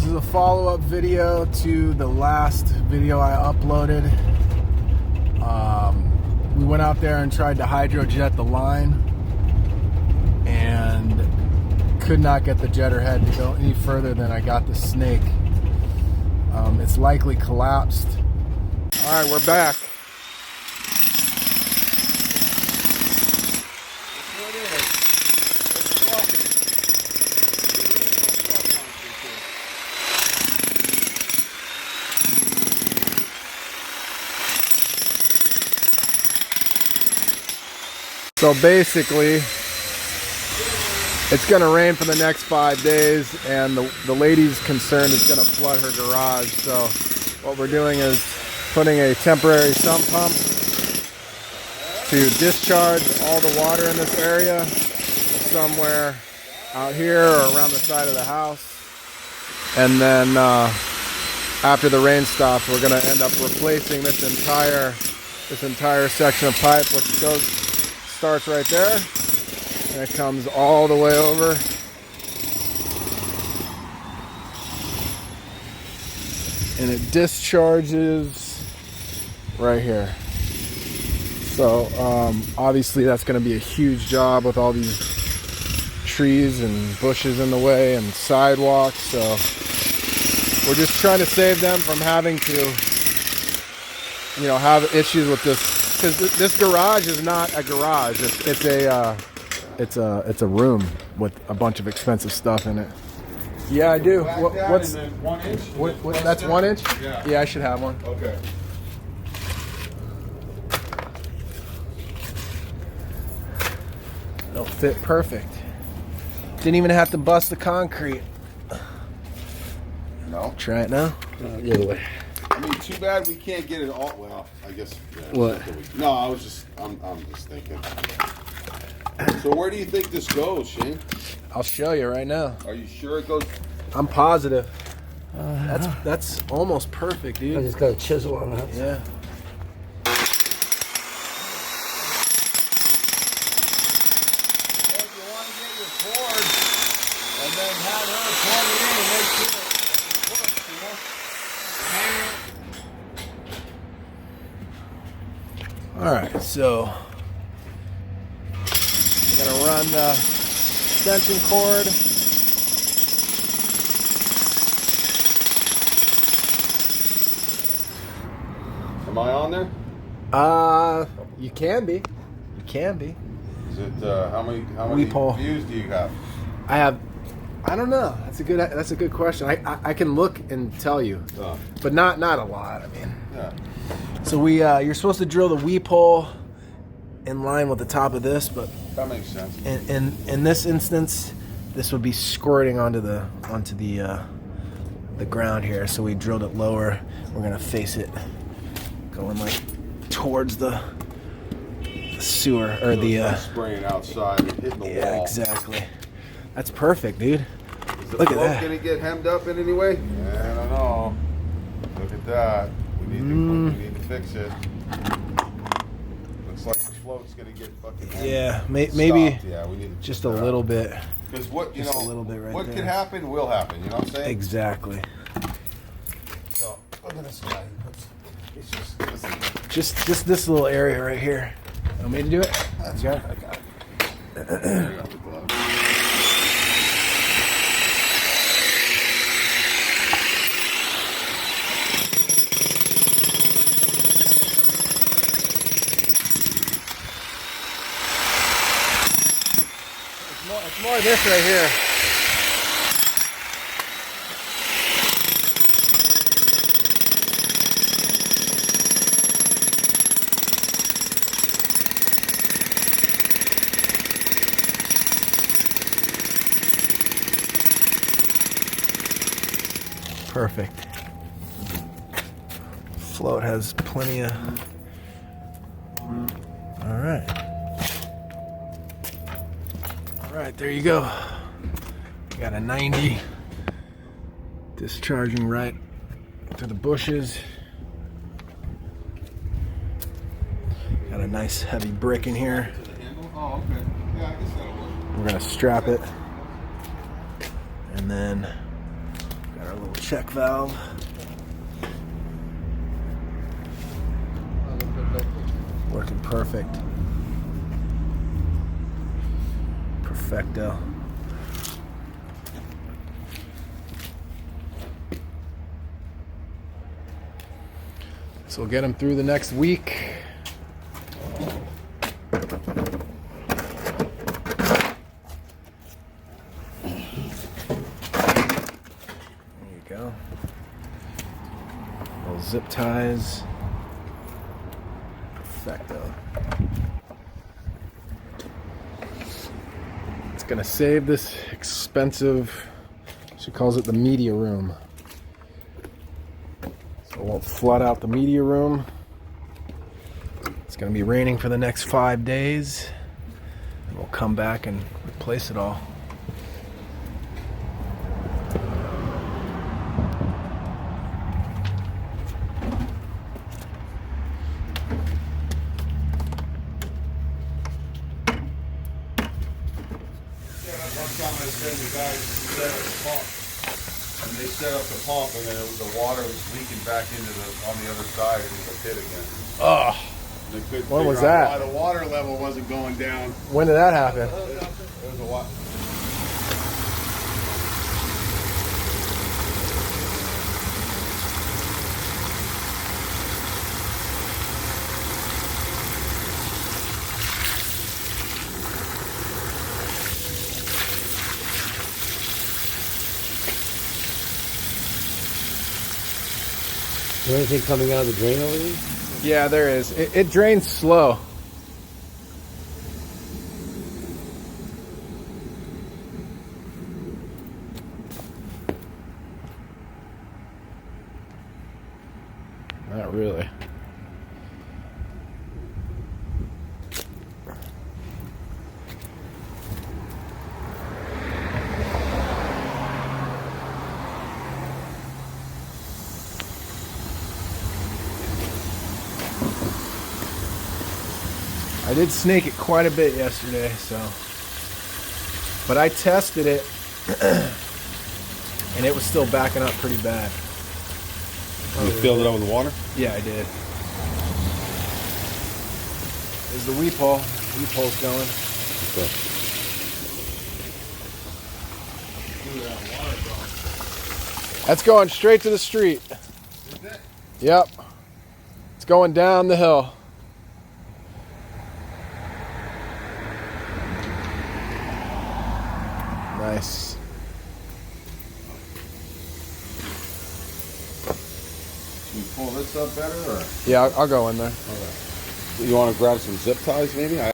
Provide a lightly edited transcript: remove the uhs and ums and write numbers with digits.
is a follow-up video to the last video I uploaded. We went out there and tried to hydrojet the line and could not get the jetter head to go any further than I got the snake. It's likely collapsed. All right, we're back. So basically, it's going to rain for the next 5 days, and the lady's concerned it's going to flood her garage. So what we're doing is putting a temporary sump pump to discharge all the water in this area somewhere out here or around the side of the house. And then after the rain stops, we're going to end up replacing this entire section of pipe, which starts right there, and it comes all the way over. And it discharges right here. So obviously that's going to be a huge job with all these trees and bushes in the way and sidewalks. So we're just trying to save them from having to, have issues with this. Because this garage is not a garage. It's a room with a bunch of expensive stuff in it. Yeah, I do. What's 1 inch? That's 1 inch? Yeah, I should have one. Okay. It'll fit perfect. Didn't even have to bust the concrete. No. Try it now. The other way. I mean, too bad we can't get it all. Well, I guess. Yeah, What? No, I'm just thinking. So where do you think this goes, Shane? I'll show you right now. Are you sure it goes? I'm positive. That's almost perfect, I dude. just got a chisel on that. Yeah. If you want to get your cord and then have her plug it in and make sure it works, All right, so we're gonna run the extension cord. Am I on there? You can be. You can be. Is it how many Weep hole. views do you have? I don't know. That's a good question. I can look and tell you, but not a lot. I mean. Yeah. So you're supposed to drill the weep hole in line with the top of this, but That makes sense. in this instance, this would be squirting onto the ground here. So we drilled it lower. We're gonna face it, going like towards the sewer or So it's not spraying outside and hitting the wall. Yeah, exactly. That's perfect, dude. Is the Look at float that. gonna get hemmed up in any way? I don't know. Look at that. We need to fix it. Looks like the float's gonna get fucking hemmed. Yeah, maybe Stopped. Yeah, we need to just a little bit. Because what Just a little bit right what there. could happen will happen. You know what I'm saying? Exactly. So look at this guy. It's Just this little area right here. Want me to do it? That's You right. got it? I got it. There you go, the glove. It's more of this right here. Perfect. Float has plenty of. All right. All right, there you go. Got a 90 discharging right to the bushes. Got a nice heavy brick in here. To the handle? Oh, okay. Yeah, I guess that'll work. We're gonna strap it, and then got our little check valve. Working perfect. Perfecto. So we'll get them through the next week. Go. Little zip ties. Perfecto. It's gonna save this expensive, she calls it the media room. So it won't flood out the media room. It's gonna be raining for the next 5 days. And we'll come back and replace it all. One time I said the guys set up the pump, and they set up the pump, and then the water was leaking back on the other side into the pit again. Oh, They couldn't when was figure out that? why the water level wasn't going down. When did that happen? It was a while. Is there anything coming out of the drain over there? Yeah, there is. It drains slow. Not really. I did snake it quite a bit yesterday, so. But I tested it, and it was still backing up pretty bad. You filled it up with water? Yeah, I did. There's the weep hole. Weep hole's going. That's going straight to the street. Is it? Yep. It's going down the hill. Nice. Can you pull this up better, or? Yeah, I'll go in there. You want to grab some zip ties, maybe?